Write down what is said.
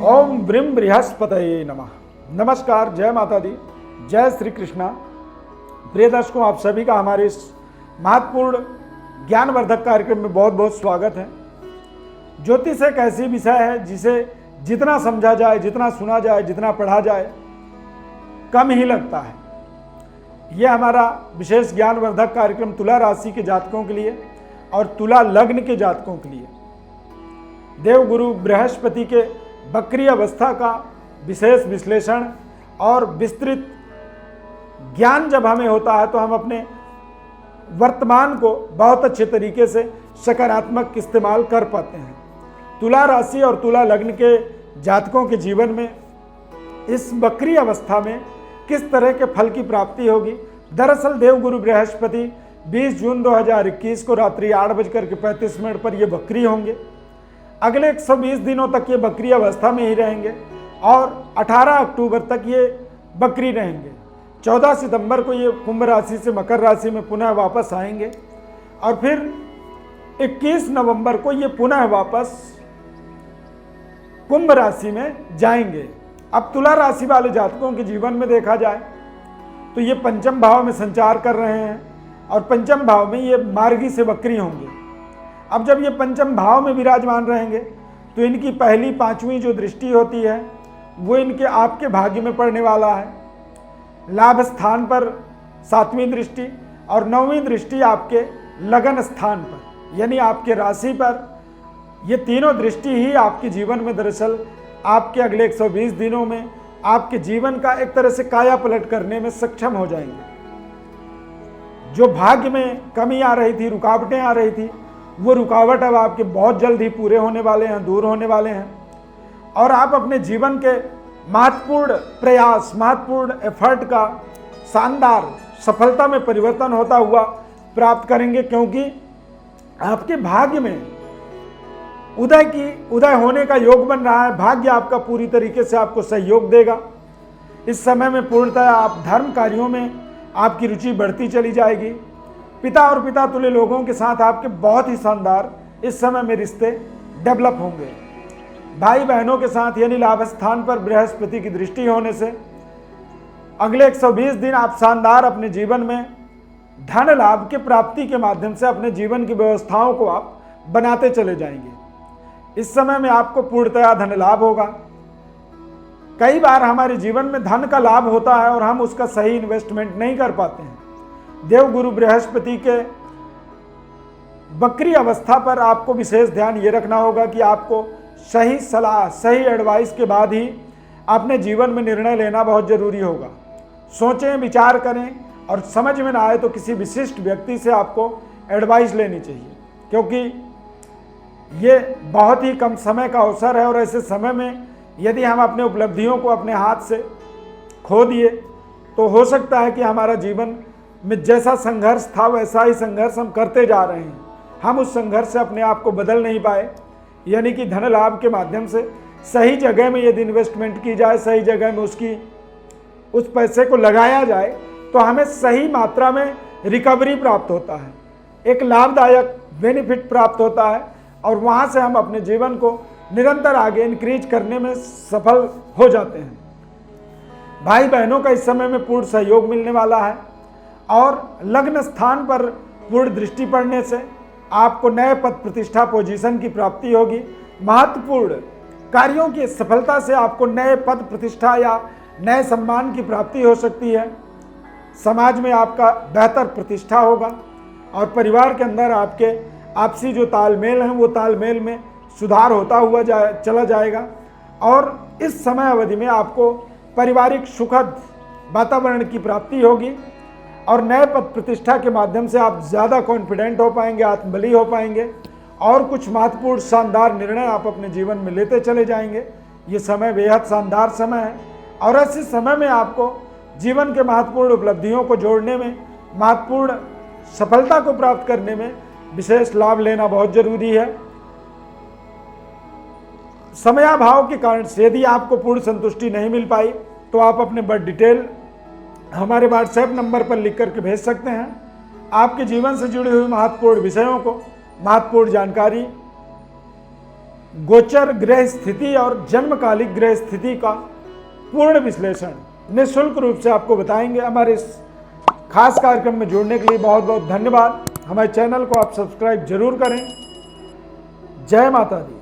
ओम brim बृहस्पतये नमः। नमस्कार, जय माता दी, जय श्री कृष्णा। प्रिय दर्शकों, आप सभी का हमारे इस महत्वपूर्ण ज्ञानवर्धक कार्यक्रम में बहुत बहुत स्वागत है। ज्योतिष एक ऐसी विषय है जिसे जितना समझा जाए, जितना सुना जाए, जितना पढ़ा जाए, कम ही लगता है। यह हमारा विशेष ज्ञानवर्धक कार्यक्रम तुला राशि के जातकों के लिए और तुला लग्न के जातकों के लिए देवगुरु बृहस्पति के वक्री अवस्था का विशेष विश्लेषण और विस्तृत ज्ञान जब हमें होता है तो हम अपने वर्तमान को बहुत अच्छे तरीके से सकारात्मक इस्तेमाल कर पाते हैं। तुला राशि और तुला लग्न के जातकों के जीवन में इस वक्री अवस्था में किस तरह के फल की प्राप्ति होगी। दरअसल देवगुरु बृहस्पति 20 जून 2021 को रात्रि 8:35 पर ये वक्री होंगे। अगले 120 दिनों तक ये वक्री अवस्था में ही रहेंगे और 18 अक्टूबर तक ये वक्री रहेंगे। 14 सितंबर को ये कुंभ राशि से मकर राशि में पुनः वापस आएंगे और फिर 21 नवंबर को ये पुनः वापस कुंभ राशि में जाएंगे। अब तुला राशि वाले जातकों के जीवन में देखा जाए तो ये पंचम भाव में संचार कर रहे हैं और पंचम भाव में ये मार्गी से वक्री होंगे। अब जब ये पंचम भाव में विराजमान रहेंगे तो इनकी पहली पांचवी जो दृष्टि होती है वो इनके आपके भाग्य में पड़ने वाला है। लाभ स्थान पर 7वीं दृष्टि और 9वीं दृष्टि आपके लगन स्थान पर यानी आपके राशि पर। ये तीनों दृष्टि ही आपके जीवन में दरअसल आपके अगले 120 दिनों में आपके जीवन का एक तरह से काया पलट करने में सक्षम हो जाएंगे। जो भाग्य में कमी आ रही थी, रुकावटें आ रही थी, वो रुकावट अब आपके बहुत जल्द ही पूरे होने वाले हैं, दूर होने वाले हैं और आप अपने जीवन के महत्वपूर्ण प्रयास, महत्वपूर्ण एफर्ट का शानदार सफलता में परिवर्तन होता हुआ प्राप्त करेंगे, क्योंकि आपके भाग्य में उदय होने का योग बन रहा है। भाग्य आपका पूरी तरीके से आपको सहयोग देगा। इस समय में पूर्णतः आप धर्म कार्यों में आपकी रुचि बढ़ती चली जाएगी। पिता और पिता तुल्य लोगों के साथ आपके बहुत ही शानदार इस समय में रिश्ते डेवलप होंगे। भाई बहनों के साथ यानी लाभ स्थान पर बृहस्पति की दृष्टि होने से अगले 120 दिन आप शानदार अपने जीवन में धन लाभ के प्राप्ति के माध्यम से अपने जीवन की व्यवस्थाओं को आप बनाते चले जाएंगे। इस समय में आपको पूर्णतया धन लाभ होगा। कई बार हमारे जीवन में धन का लाभ होता है और हम उसका सही इन्वेस्टमेंट नहीं कर पाते हैं। देवगुरु बृहस्पति के वक्री अवस्था पर आपको विशेष ध्यान ये रखना होगा कि आपको सही सलाह, सही एडवाइस के बाद ही अपने जीवन में निर्णय लेना बहुत जरूरी होगा। सोचें, विचार करें और समझ में ना आए तो किसी विशिष्ट व्यक्ति से आपको एडवाइस लेनी चाहिए, क्योंकि ये बहुत ही कम समय का अवसर है और ऐसे समय में यदि हम अपने उपलब्धियों को अपने हाथ से खो दिए तो हो सकता है कि हमारा जीवन में जैसा संघर्ष था वैसा ही संघर्ष हम करते जा रहे हैं। हम उस संघर्ष से अपने आप को बदल नहीं पाए। यानी कि धन लाभ के माध्यम से सही जगह में यदि इन्वेस्टमेंट की जाए, सही जगह में उस पैसे को लगाया जाए तो हमें सही मात्रा में रिकवरी प्राप्त होता है, एक लाभदायक बेनिफिट प्राप्त होता है और वहाँ से हम अपने जीवन को निरंतर आगे इंक्रीज करने में सफल हो जाते हैं। भाई बहनों का इस समय में पूर्ण सहयोग मिलने वाला है और लग्न स्थान पर पूर्ण दृष्टि पड़ने से आपको नए पद प्रतिष्ठा पोजीशन की प्राप्ति होगी। महत्वपूर्ण कार्यों की सफलता से आपको नए पद प्रतिष्ठा या नए सम्मान की प्राप्ति हो सकती है। समाज में आपका बेहतर प्रतिष्ठा होगा और परिवार के अंदर आपके आपसी जो तालमेल है वो तालमेल में सुधार होता हुआ चला जाएगा और इस समय अवधि में आपको पारिवारिक सुखद वातावरण की प्राप्ति होगी और नए पद प्रतिष्ठा के माध्यम से आप ज़्यादा कॉन्फिडेंट हो पाएंगे, आत्मबली हो पाएंगे और कुछ महत्वपूर्ण शानदार निर्णय आप अपने जीवन में लेते चले जाएंगे। ये समय बेहद शानदार समय है और ऐसे समय में आपको जीवन के महत्वपूर्ण उपलब्धियों को जोड़ने में, महत्वपूर्ण सफलता को प्राप्त करने में विशेष लाभ लेना बहुत जरूरी है। समयाभाव के कारण से यदि आपको पूर्ण संतुष्टि नहीं मिल पाई तो आप अपने बर्थ डिटेल हमारे व्हाट्सएप नंबर पर लिख करके भेज सकते हैं। आपके जीवन से जुड़े हुए महत्वपूर्ण विषयों को, महत्वपूर्ण जानकारी गोचर ग्रह स्थिति और जन्मकालिक ग्रह स्थिति का पूर्ण विश्लेषण निःशुल्क रूप से आपको बताएंगे। हमारे इस खास कार्यक्रम में जुड़ने के लिए बहुत बहुत धन्यवाद। हमारे चैनल को आप सब्सक्राइब जरूर करें। जय माता दी।